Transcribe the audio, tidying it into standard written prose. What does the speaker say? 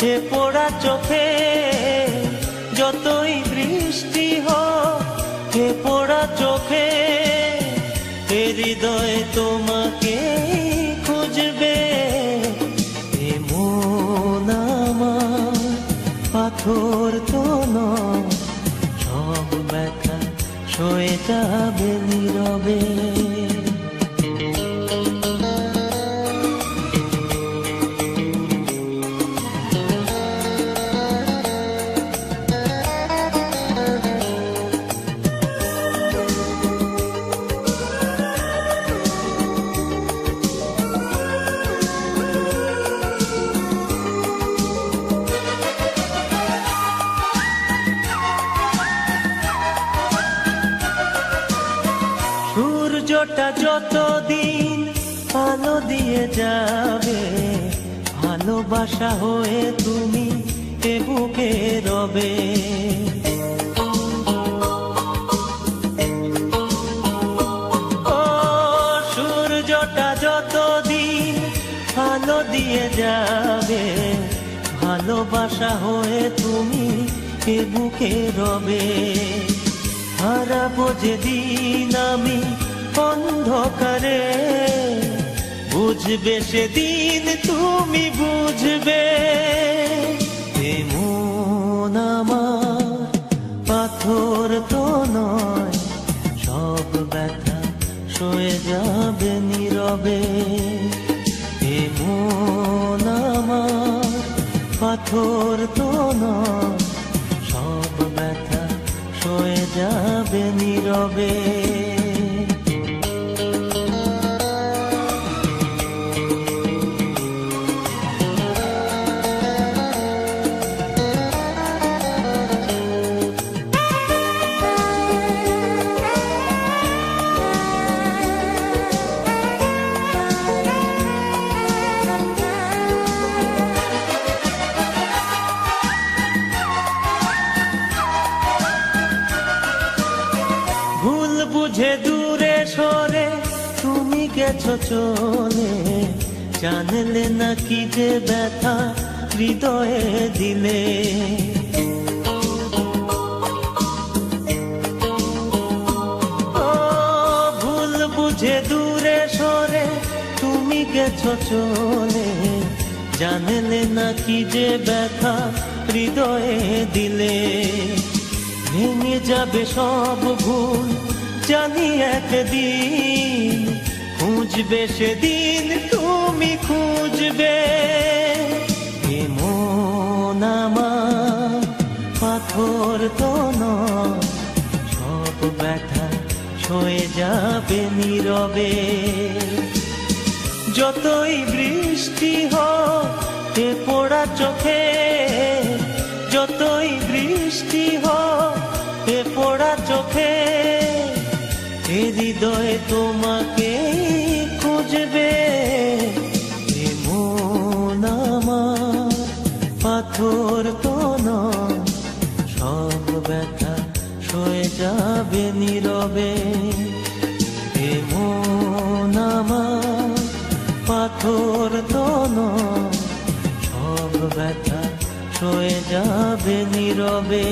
এ পোড়া চোখে যতই বৃষ্টি হোক, এ পোড়া চোখে এ হৃদয়ে তোমাকে খুঁজবে। এ মন আমার পাথর তো নয়, সব ব্যথা সয়ে যাবে নীরবে। সূর্যটা যতদিন আলো দিয়ে যাবে, ভালোবাসা হয়ে তুমি এ বুকে রবে। ও সূর্যটা যতদিন আলো দিয়ে যাবে, ভালোবাসা হয়ে তুমি এ বুকে রবে। হারাবো যেদিন আমি অন্ধকারে, বুঝবে সেদিন তুমি বুঝবে। এ মন আমার পাথর তো নয়, সব ব্যথা সয়ে যাবে নীরবে। এ মন আমার পাথর তো নয়, সব ব্যথা সয়ে যাবে নীরবে। ভুল বুঝে দূরে সরে তুমি গেছো চলে, জানলে না কি যে ব্যথা হৃদয়ে দিলে। ও ভুল বুঝে দূরে সরে তুমি গেছো চলে, জানলে না কি যে ব্যথা হৃদয়ে দিলে। ভেঙে যাবে সব ভুল জানি একদিন, খুঁজবে সেদিন তুমি খুঁজবে। এ মন আমার পাথর তো নয়, সব ব্যথা সয়ে যাবে নীরবে। যতই বৃষ্টি হোক এ পোড়া চোখে, যতই বৃষ্টি হোক এ পোড়া চোখে, এ হৃদয়ে তোমাকে খুঁজবে। এ মন আমার পাথর তো নয়, সব ব্যথা সয়ে যাবে নীরবে। এ মন আমার পাথর তো নয়, সব ব্যথা সয়ে যাবে নীরবে।